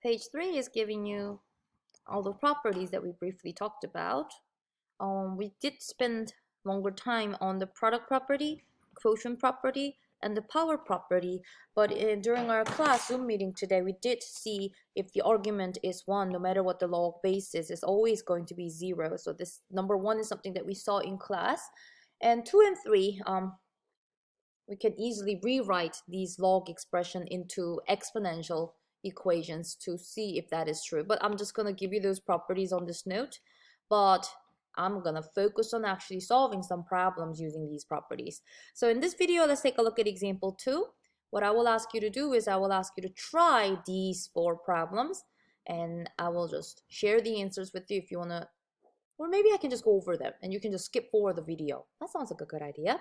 Page 3 is giving you all the properties that we briefly talked about. We did spend longer time on the product property, quotient property, and the power property, but during our class Zoom meeting today, we did see if the argument is 1, no matter what the log base is, it's always going to be 0. So this number 1 is something that we saw in class. And 2 and 3, we can easily rewrite these log expression into exponential equations to see if that is true. But I'm just going to give you those properties on this note. But I'm going to focus on actually solving some problems using these properties. So in this video, let's take a look at example 2. What I will ask you to do is I will ask you to try these 4 problems. And I will just share the answers with you if you want to. Or maybe I can just go over them and you can just skip forward the video. That sounds like a good idea.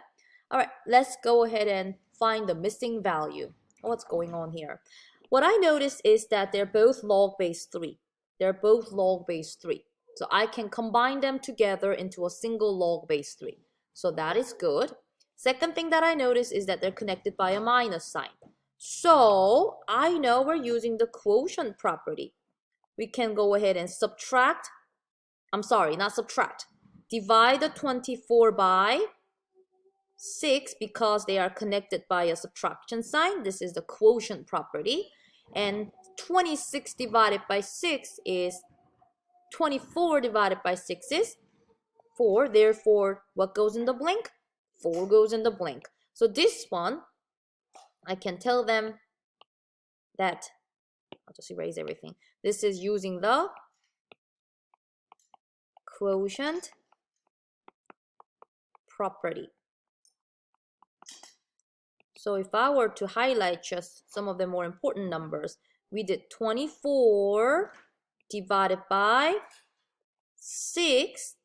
All right, let's go ahead and find the missing value. What's going on here? What I notice is that they're both log base 3. They're both log base 3. So I can combine them together into a single log base 3. So that is good. Second thing that I notice is that they're connected by a minus sign. So I know we're using the quotient property. We can go ahead and subtract. I'm sorry, not subtract. Divide the 24 by 6 because they are connected by a subtraction sign. This is the quotient property. And 26 divided by 6 is 24 divided by 6 is 4. Therefore, what goes in the blank? 4 goes in the blank. So this one, I can tell them that, I'll just erase everything. This is using the quotient property. So if I were to highlight just some of the more important numbers, we did 24 divided by 6.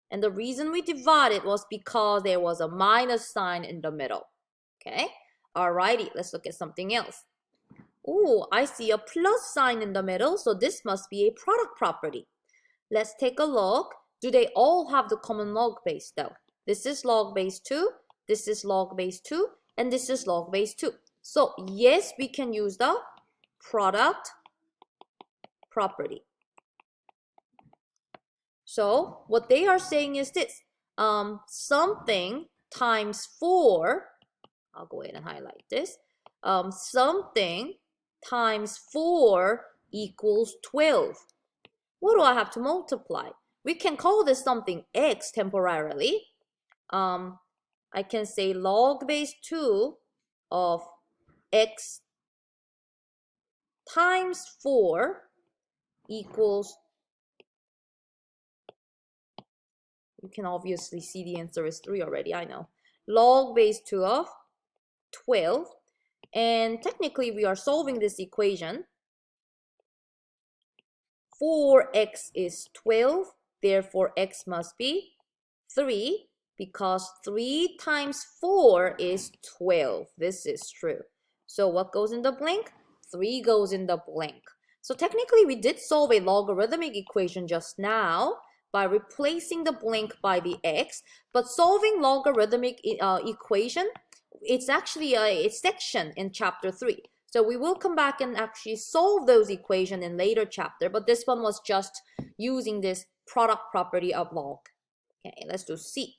And the reason we divided was because there was a minus sign in the middle. Okay? Alrighty, let's look at something else. Oh, I see a plus sign in the middle, so this must be a product property. Let's take a look. Do they all have the common log base though? This is log base 2, this is log base 2, and this is log base 2. So yes, we can use the product property. So what they are saying is this. Something times 4, I'll go ahead and highlight this. Something times 4 equals 12. What do I have to multiply? We can call this something x temporarily. I can say log base 2 of x times 4 equals, you can obviously see the answer is 3 already, I know. Log base 2 of 12. And technically we are solving this equation. 4x is 12, therefore x must be 3. Because 3 times 4 is 12. This is true. So what goes in the blank? 3 goes in the blank. So technically we did solve a logarithmic equation just now by replacing the blank by the x. But solving logarithmic equation, it's actually a section in chapter 3. So we will come back and actually solve those equations in later chapter. But this one was just using this product property of log. Okay, let's do C.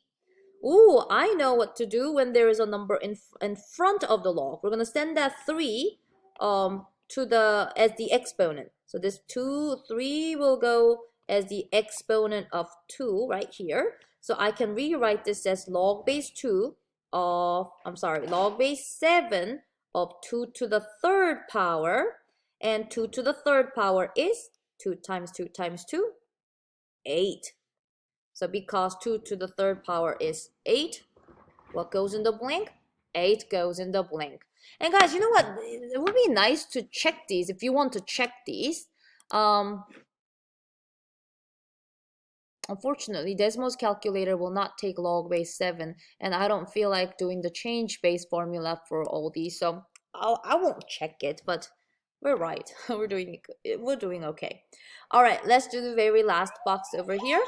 Ooh, I know what to do when there is a number in front of the log. We're going to send that 3 as the exponent. So this 3 will go as the exponent of 2 right here. So I can rewrite this as log base 2 of, log base 7 of 2 to the 3rd power. And 2 to the 3rd power is 2 times 2 times 2, 8. So because 2 to the 3rd power is 8, what goes in the blank? 8 goes in the blank. And guys, you know what? It would be nice to check these if you want to check these. Unfortunately, Desmos calculator will not take log base 7, and I don't feel like doing the change base formula for all these, so I won't check it, but we're right. We're doing okay. All right, let's do the very last box over here.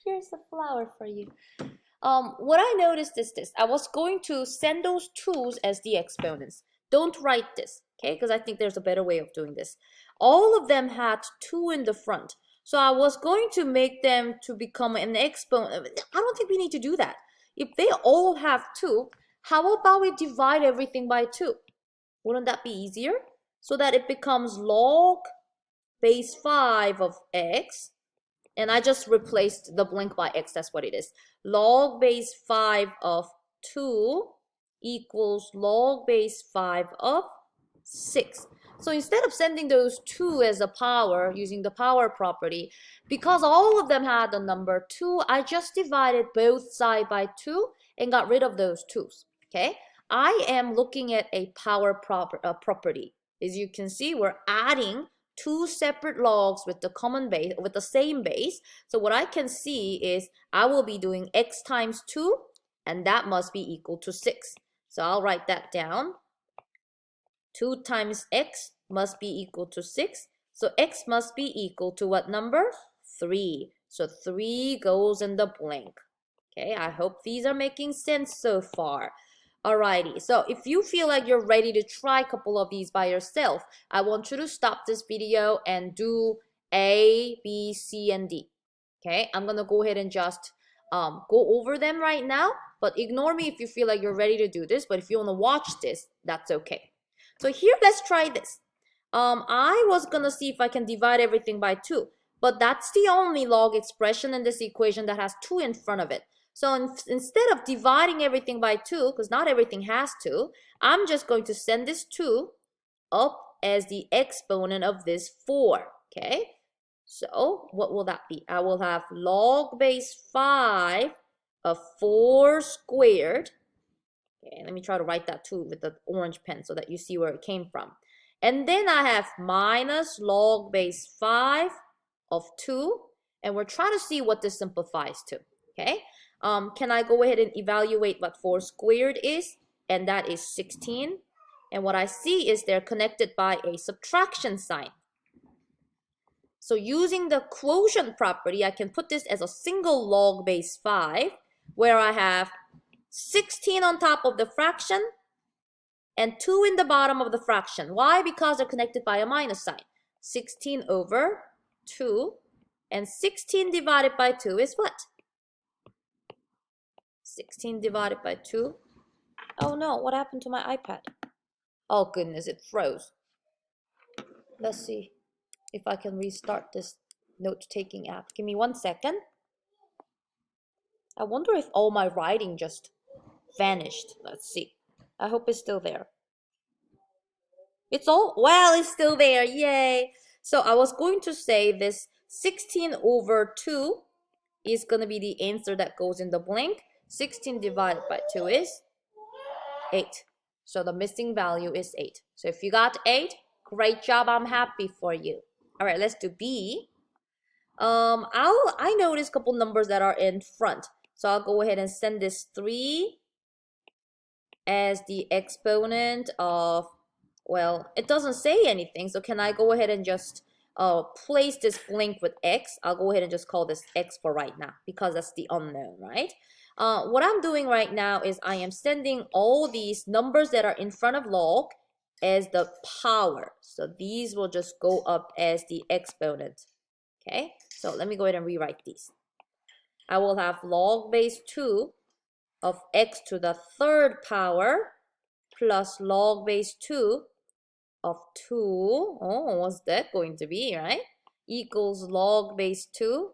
Here's a flower for you. What I noticed is this. I was going to send those 2's as the exponents. Don't write this, okay? Because I think there's a better way of doing this. All of them had 2 in the front. So I was going to make them to become an exponent. I don't think we need to do that. If they all have 2, how about we divide everything by 2? Wouldn't that be easier? So that it becomes log base 5 of x. And I just replaced the blank by x, that's what it is. Log base 5 of 2 equals log base 5 of 6. So instead of sending those 2 as a power, using the power property, because all of them had the number 2, I just divided both sides by 2 and got rid of those 2's, okay? I am looking at a power property. As you can see, we're adding 2 separate logs with the common base, with the same base. So what I can see is I will be doing x times 2, and that must be equal to 6. So I'll write that down. 2 times x must be equal to 6. So x must be equal to what number? 3. So 3 goes in the blank. Okay, I hope these are making sense so far. Alrighty, so if you feel like you're ready to try a couple of these by yourself, I want you to stop this video and do A, B, C, and D. Okay, I'm gonna go ahead and just go over them right now, but ignore me if you feel like you're ready to do this, but if you wanna watch this, that's okay. So here, let's try this. I was gonna see if I can divide everything by 2, but that's the only log expression in this equation that has 2 in front of it. So instead of dividing everything by 2, because not everything has 2, I'm just going to send this 2 up as the exponent of this 4, okay? So what will that be? I will have log base 5 of 4 squared. Okay, let me try to write that too with the orange pen so that you see where it came from. And then I have minus log base 5 of 2. And we're trying to see what this simplifies to, okay? Can I go ahead and evaluate what 4 squared is? And that is 16. And what I see is they're connected by a subtraction sign. So using the quotient property, I can put this as a single log base 5, where I have 16 on top of the fraction and 2 in the bottom of the fraction. Why? Because they're connected by a minus sign. 16 over 2, and 16 divided by 2 is what? 16 divided by 2. Oh no, what happened to my iPad? Oh goodness, it froze. Let's see if I can restart this note-taking app. Give me 1 second. I wonder if all my writing just vanished. Let's see. I hope it's still there. It's still there. Yay. So I was going to say this 16 over 2 is going to be the answer that goes in the blank. 16 divided by 2 is 8. So the missing value is 8. So if you got 8, great job. I'm happy for you. All right, let's do B. I noticed a couple numbers that are in front. So I'll go ahead and send this 3 as the exponent of, well, it doesn't say anything. So can I go ahead and just place this blank with x? I'll go ahead and just call this x for right now because that's the unknown, right? What I'm doing right now is I am sending all these numbers that are in front of log as the power. So these will just go up as the exponent. Okay, so let me go ahead and rewrite these. I will have log base 2 of x to the 3rd power plus log base 2 of 2. Oh, what's that going to be, right? Equals log base 2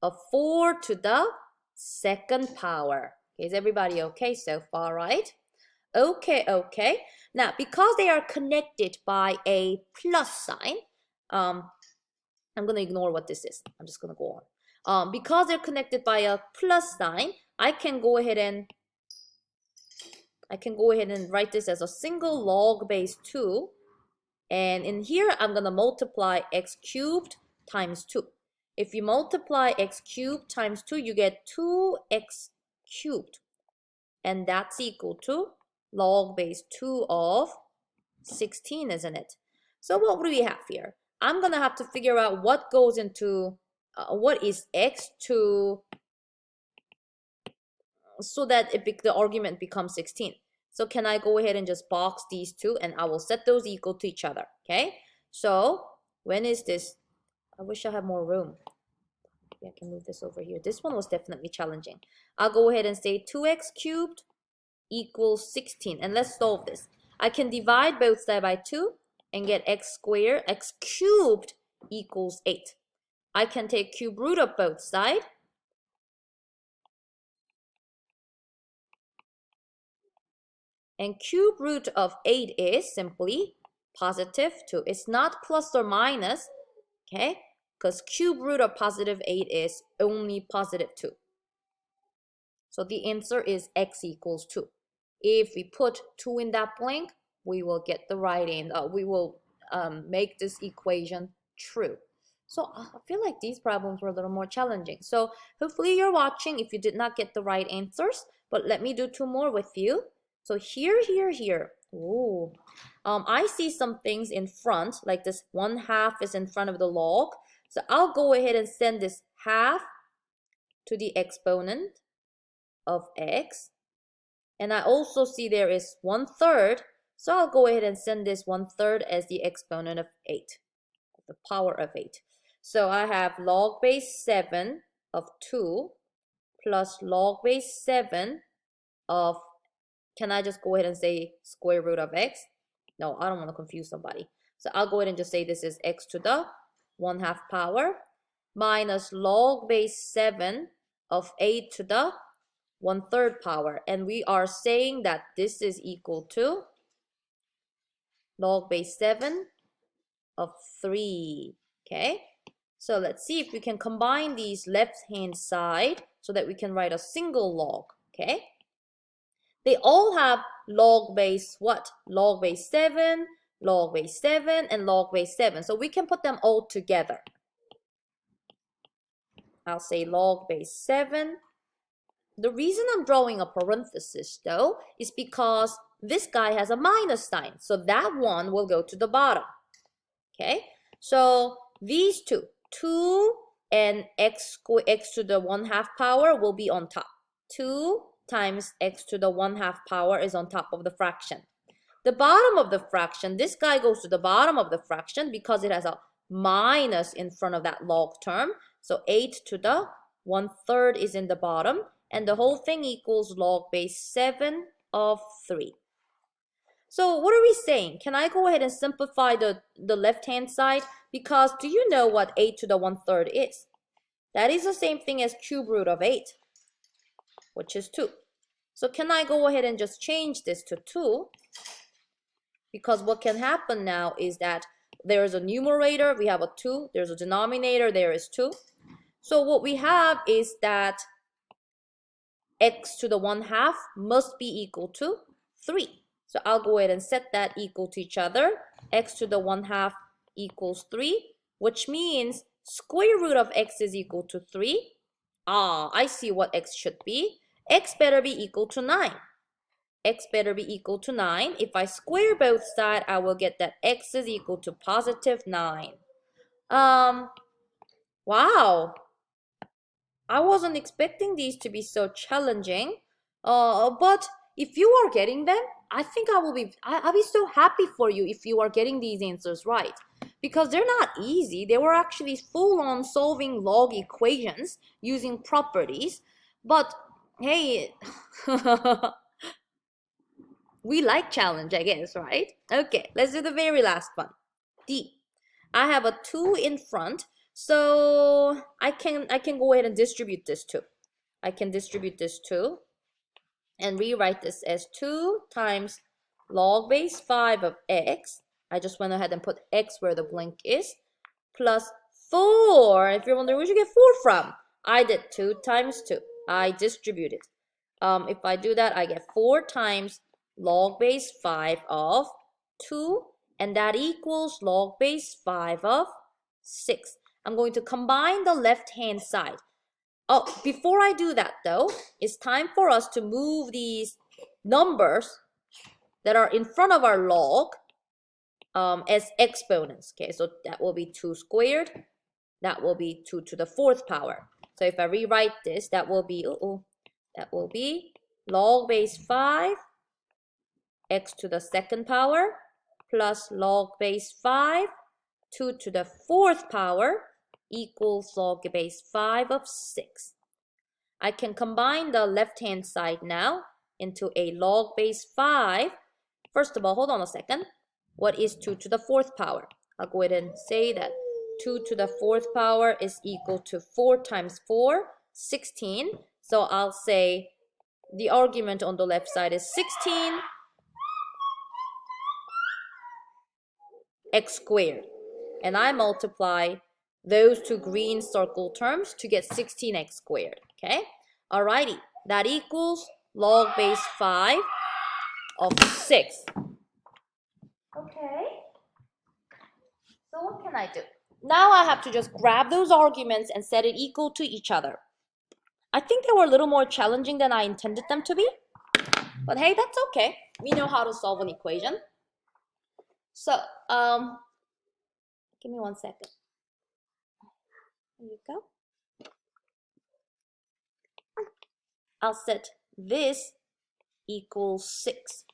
of 4 to the 2nd power. Okay, is everybody okay so far, right? Okay. Now, because they are connected by a plus sign, I'm going to ignore what this is. I'm just going to go on. Because they're connected by a plus sign, I can go ahead and write this as a single log base 2. And in here, I'm going to multiply x cubed times 2. If you multiply x cubed times 2, you get 2x cubed. And that's equal to log base 2 of 16, isn't it? So what do we have here? I'm going to have to figure out what goes into, what is x to so that the argument becomes 16. So can I go ahead and just box these two, and I will set those equal to each other, okay? So when is this? I wish I had more room. Maybe I can move this over here. This one was definitely challenging. I'll go ahead and say 2x cubed equals 16. And let's solve this. I can divide both sides by 2 and get x squared, x cubed equals 8. I can take cube root of both sides. And cube root of 8 is simply positive 2. It's not plus or minus, okay? Because cube root of positive 8 is only positive 2. So the answer is x equals 2. If we put 2 in that blank, we will get the right answer. We will make this equation true. So I feel like these problems were a little more challenging. So hopefully you're watching if you did not get the right answers. But let me do 2 more with you. So here. Ooh. I see some things in front, like this 1/2 is in front of the log. So I'll go ahead and send this half to the exponent of x. And I also see there is 1/3. So I'll go ahead and send this 1/3 as the exponent of 8, the power of 8. So I have log base 7 of 2 plus log base 7 of, can I just go ahead and say square root of x? No, I don't want to confuse somebody. So I'll go ahead and just say this is x to the 1/2 power minus log base 7 of 8 to the 1/3 power. And we are saying that this is equal to log base 7 of 3. Okay, so let's see if we can combine these left-hand side so that we can write a single log. Okay, they all have log base what? Log base 7, log base 7, and log base 7. So we can put them all together. I'll say log base 7. The reason I'm drawing a parenthesis though is because this guy has a minus sign. So that one will go to the bottom. Okay, so these two, 2 and x to the 1/2 power will be on top. 2 times x to the 1/2 power is on top of the fraction. The bottom of the fraction, this guy goes to the bottom of the fraction because it has a minus in front of that log term. So 8 to the 1/3 is in the bottom. And the whole thing equals log base 7 of 3. So what are we saying? Can I go ahead and simplify the left-hand side? Because do you know what 8 to the 1/3 is? That is the same thing as cube root of 8, which is 2. So can I go ahead and just change this to 2? Because what can happen now is that there is a numerator, we have a 2. There's a denominator, there is 2. So what we have is that x to the 1/2 must be equal to 3. So I'll go ahead and set that equal to each other. X to the 1/2 equals 3, which means square root of x is equal to 3. I see what x should be. X better be equal to 9. X better be equal to 9. If I square both sides, I will get that x is equal to positive 9. Wow. I wasn't expecting these to be so challenging, but if you are getting them, I think I'll be so happy for you if you are getting these answers right, because they're not easy. They were actually full-on solving log equations using properties, but hey, we like challenge, I guess, right? Okay, let's do the very last one. D. I have a 2 in front. So I can go ahead and distribute this 2. I can distribute this 2 and rewrite this as 2 times log base 5 of x. I just went ahead and put x where the blank is, plus 4. If you're wondering where you get 4 from, I did 2 times 2. I distributed. If I do that, I get 4 times log base 5 of 2, and that equals log base 5 of 6. I'm going to combine the left-hand side. Oh, before I do that though, it's time for us to move these numbers that are in front of our log as exponents. Okay, so that will be 2 squared. That will be 2 to the 4th power. So if I rewrite this, that will be, That will be log base 5 x to the second power plus log base 5 2 to the fourth power equals log base 5 of 6. I can combine the left-hand side now into a log base 5. First of all, hold on a second. What is 2 to the fourth power? I'll go ahead and say that 2 to the fourth power is equal to 4 times 4, 16. So I'll say the argument on the left side is 16 x squared. And I multiply those two green circle terms to get 16x squared, okay? Alrighty, that equals log base 5 of 6. Okay, so what can I do? Now I have to just grab those arguments and set it equal to each other. I think they were a little more challenging than I intended them to be, but hey, that's okay. We know how to solve an equation. So, give me 1 second. There you go. I'll set this equals 6.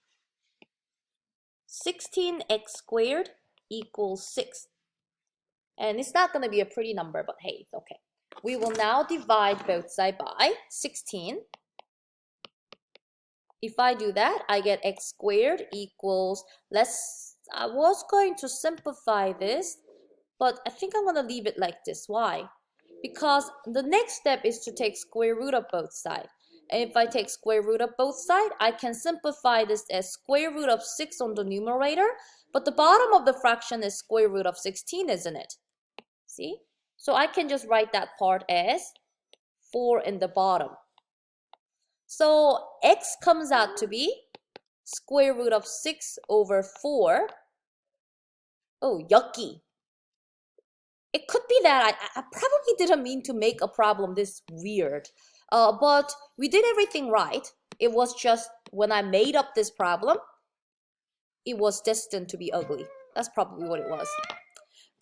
16x squared equals 6. And it's not going to be a pretty number, but hey, it's okay. We will now divide both sides by 16. If I do that, I get x squared equals, I was going to simplify this, but I think I'm going to leave it like this. Why? Because the next step is to take square root of both sides. And if I take square root of both sides, I can simplify this as square root of 6 on the numerator, but the bottom of the fraction is square root of 16, isn't it? See? So I can just write that part as 4 in the bottom. So x comes out to be square root of 6 over 4. Oh, yucky. It could be that I probably didn't mean to make a problem this weird. But we did everything right. It was just when I made up this problem, it was destined to be ugly. That's probably what it was.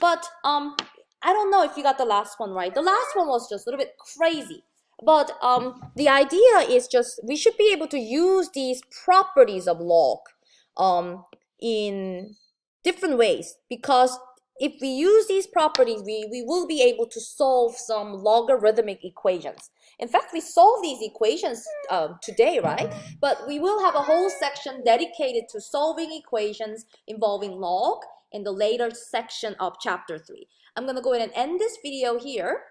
But I don't know if you got the last one right. The last one was just a little bit crazy. But the idea is just we should be able to use these properties of log in different ways, because if we use these properties, we will be able to solve some logarithmic equations. In fact, we solve these equations today, right? But we will have a whole section dedicated to solving equations involving log in the later section of chapter 3. I'm going to go ahead and end this video here.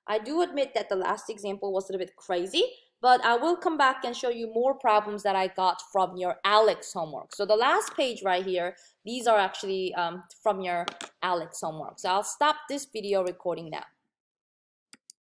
I do admit that the last example was a little bit crazy, but I will come back and show you more problems that I got from your Alex homework. So the last page right here, these are actually from your Alex homework. So I'll stop this video recording now.